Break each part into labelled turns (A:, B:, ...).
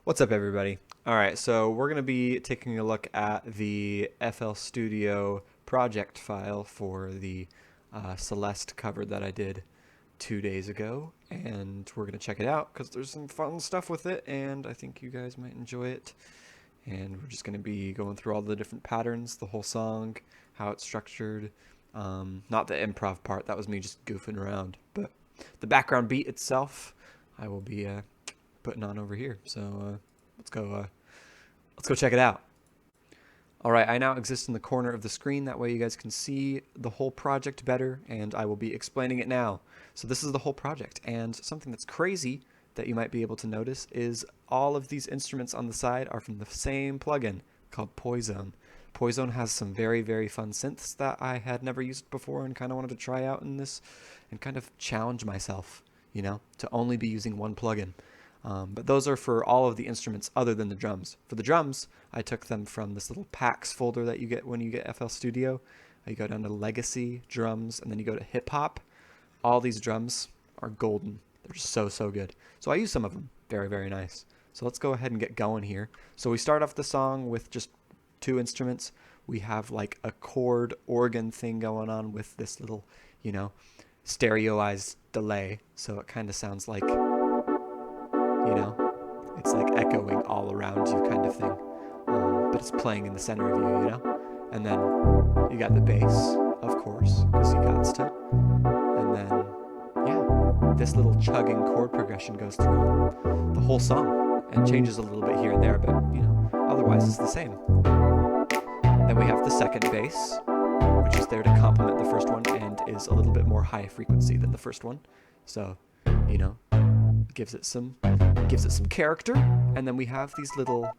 A: What's up, everybody? All right, so we're going to be taking a look at the FL Studio project file for the Celeste cover that I did 2 days ago, and we're going to check it out because there's some fun stuff with it, and I think you guys might enjoy it. And we're just going to be going through all the different patterns, the whole song, how it's structured. Not the improv part, that was me just goofing around, but the background beat itself, I will be putting on over here. So let's go check it out. All right, I now exist in the corner of the screen. That way you guys can see the whole project better, and I will be explaining it now. So this is the whole project, and something that's crazy that you might be able to notice is all of these instruments on the side are from the same plugin called Poison. Poison has some very, very fun synths that I had never used before and kind of wanted to try out in this and kind of challenge myself, you know, to only be using one plugin. But those are for all of the instruments other than the drums. For the drums, I took them from this little packs folder that you get when you get FL Studio. You go down to Legacy, Drums, and then you go to Hip Hop. All these drums are golden. They're just so good. So I use some of them. Very, very nice. So let's go ahead and get going here. So we start off the song with just two instruments. We have like a chord organ thing going on with this little, you know, stereoized delay. So it kind of sounds like, you know, it's like echoing all around you kind of thing. But it's playing in the center of you, you know? And then you got the bass, of course, because you got to. And then, yeah, this little chugging chord progression goes through the whole song and changes a little bit here and there, but, you know, otherwise it's the same. Then we have the second bass, which is there to complement the first one and is a little bit more high frequency than the first one. So, you know, gives it some character. And then we have these little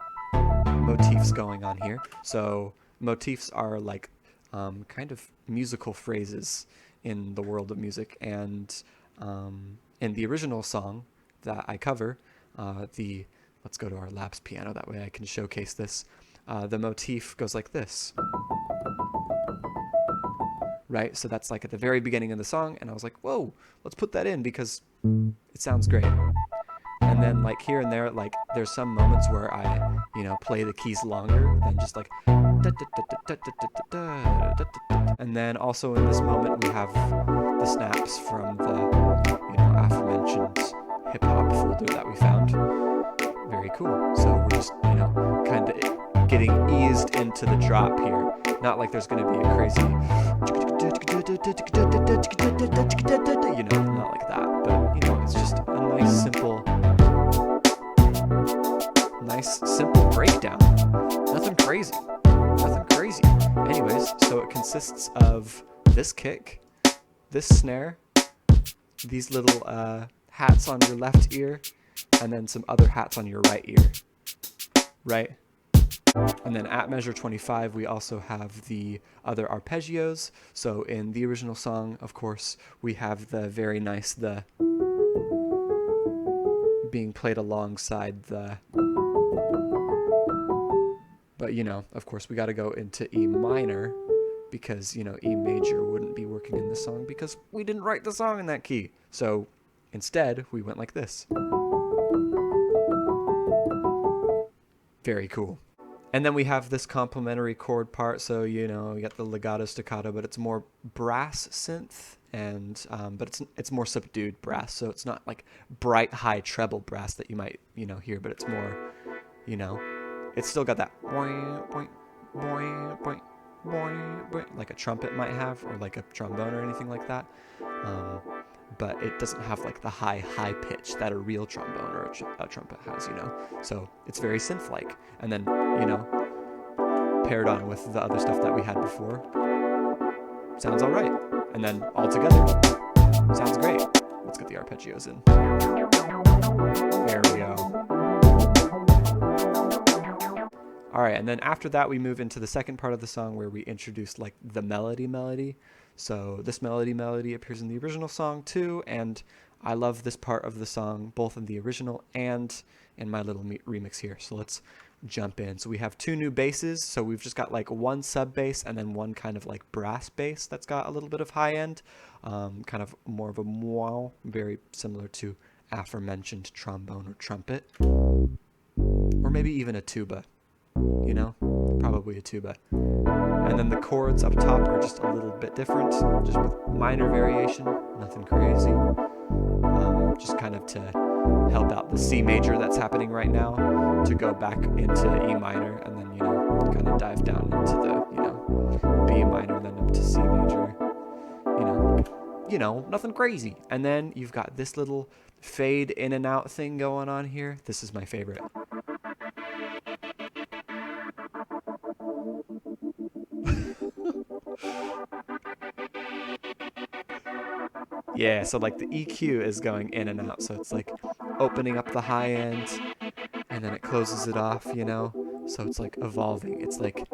A: motifs going on here. So motifs are like kind of musical phrases in the world of music, and in the original song that I cover, let's go to our Labs piano, that way I can showcase this. The motif goes like this, right? So that's like at the very beginning of the song, and I was like, whoa, let's put that in because it sounds great. And then like here and there, like there's some moments where I, you know, play the keys longer than just like, and then also in this moment we have the snaps from the, you know, aforementioned hip hop folder that we found. Very cool. So we're just, you know, kind of getting eased into the drop here. Not like there's going to be a crazy, you know, not like that, but you know, it's just a nice simple breakdown. Nothing crazy. Anyways, so it consists of this kick, this snare, these little hats on your left ear, and then some other hats on your right ear, right? And then at measure 25, we also have the other arpeggios. So in the original song, of course, we have the very nice, the being played alongside the, but you know, of course, we got to go into E minor because, you know, E major wouldn't be working in this song because we didn't write the song in that key. So instead, we went like this. Very cool. And then we have this complementary chord part, so, you know, you got the legato staccato, but it's more brass synth, and but it's more subdued brass, so it's not like bright high treble brass that you might, you know, hear, but it's more, you know, it's still got that like a trumpet might have, or like a trombone or anything like that, but it doesn't have like the high pitch that a real trombone or a trumpet has, you know. So it's very synth-like. And then, you know, paired on with the other stuff that we had before, sounds all right. And then all together, sounds great. Let's get the arpeggios in. There we go. All right, and then after that, we move into the second part of the song where we introduce like the melody. So this melody appears in the original song too, and I love this part of the song both in the original and in my little remix here. So let's jump in. So we have two new basses. So we've just got like one sub bass and then one kind of like brass bass that's got a little bit of high end, kind of more of a wow, very similar to aforementioned trombone or trumpet. or maybe even a tuba, you know, probably a tuba. And then the chords up top are just a little bit different, just with minor variation, nothing crazy. Just kind of to help out the C major that's happening right now, to go back into E minor, and then, you know, kind of dive down into the, you know, B minor, then up to C major, you know, nothing crazy. And then you've got this little fade in and out thing going on here. This is my favorite. Yeah, so like the EQ is going in and out, so it's like opening up the high end, and then it closes it off, you know? So it's like evolving. It's like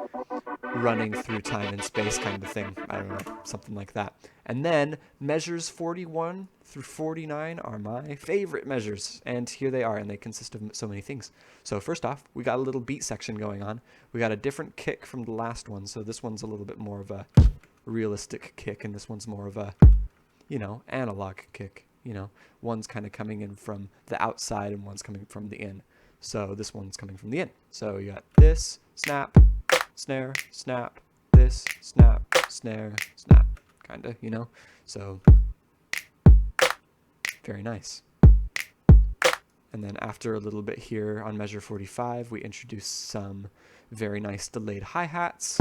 A: running through time and space kind of thing. I don't know, something like that. And then measures 41 through 49 are my favorite measures. And here they are, and they consist of so many things. So first off, we got a little beat section going on. We got a different kick from the last one. So this one's a little bit more of a realistic kick, and this one's more of a, you know, analog kick. You know, one's kind of coming in from the outside and one's coming from the in. So this one's coming from the in. So you got this, snap, snare, snap, this, snap, snare, snap, kind of, you know? So, very nice. And then after a little bit here on measure 45, we introduce some very nice delayed hi-hats.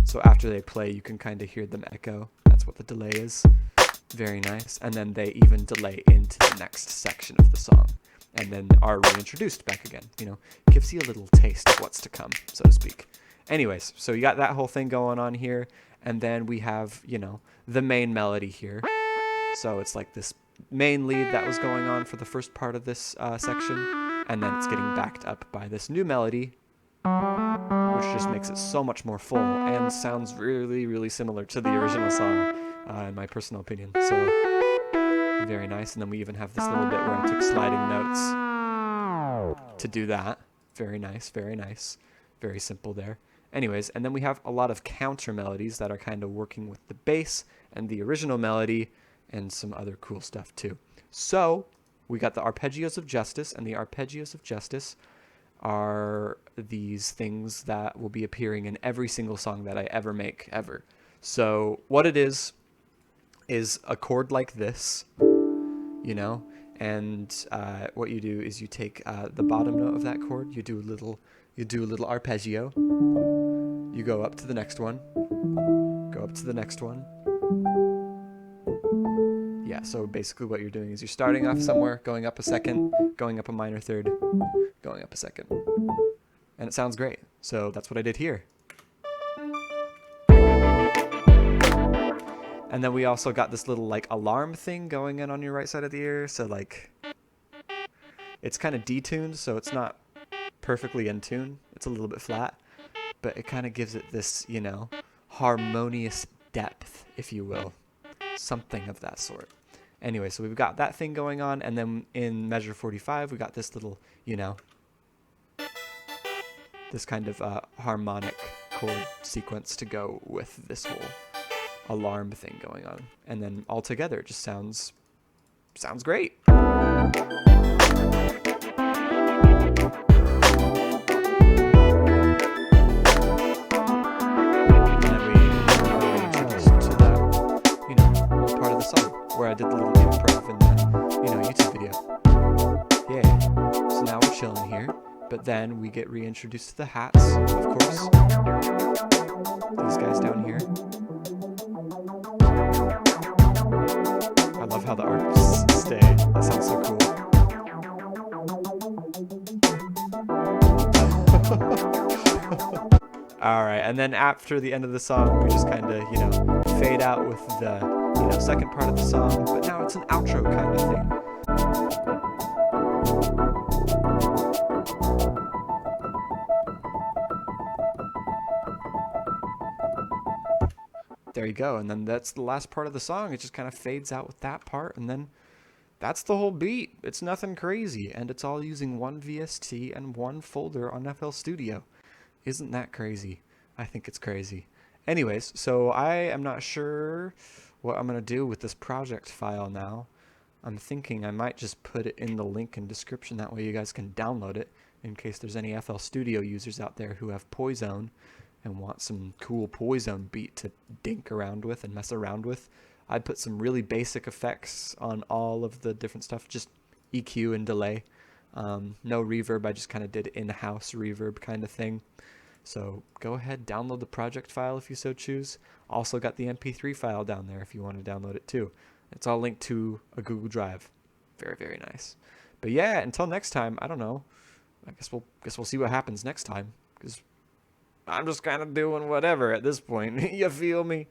A: So after they play, you can kind of hear them echo. That's what the delay is. Very nice. And then they even delay into the next section of the song, and then are reintroduced back again. You know, gives you a little taste of what's to come, so to speak. Anyways, so you got that whole thing going on here, and then we have, you know, the main melody here. So it's like this main lead that was going on for the first part of this section, and then it's getting backed up by this new melody, which just makes it so much more full and sounds really, really similar to the original song, in my personal opinion. So very nice. And then we even have this little bit where I took sliding notes to do that. Very nice, very nice. Very simple there. Anyways, and then we have a lot of counter melodies that are kind of working with the bass and the original melody and some other cool stuff too. So we got the Arpeggios of Justice, and the Arpeggios of Justice are these things that will be appearing in every single song that I ever make, ever. So what it is a chord like this, you know, and what you do is you take the bottom note of that chord, you do a little arpeggio, you go up to the next one, go up to the next one. Yeah, so basically what you're doing is you're starting off somewhere, going up a second, going up a minor third, going up a second. And it sounds great. So that's what I did here. And then we also got this little like alarm thing going in on your right side of the ear. So like, it's kind of detuned, so it's not perfectly in tune. It's a little bit flat, but it kind of gives it this, you know, harmonious depth, if you will. Something of that sort. Anyway, so we've got that thing going on, and then in measure 45, we got this little, you know, this kind of harmonic chord sequence to go with this whole alarm thing going on. And then all together it just sounds great. Where I did the little improv in the, you know, YouTube video. Yeah. So now we're chilling here, but then we get reintroduced to the hats, of course. These guys down here. I love how the arcs stay. That sounds so cool. Alright, and then after the end of the song, we just kind of, you know, fade out with the, you know, second part of the song, but now it's an outro kind of thing. There you go, and then that's the last part of the song. It just kind of fades out with that part, and then that's the whole beat. It's nothing crazy, and it's all using one VST and one folder on FL Studio. Isn't that crazy? I think it's crazy. Anyways, so I am not sure what I'm going to do with this project file now. I'm thinking I might just put it in the link in description. That way you guys can download it in case there's any FL Studio users out there who have Poison and want some cool Poison beat to dink around with and mess around with. I put some really basic effects on all of the different stuff, just EQ and delay. No reverb, I just kind of did in-house reverb kind of thing. So go ahead, download the project file if you so choose. Also got the MP3 file down there if you want to download it too. It's all linked to a Google Drive. Very, very nice. But yeah, until next time, I don't know. I guess we'll see what happens next time, because I'm just kind of doing whatever at this point. You feel me?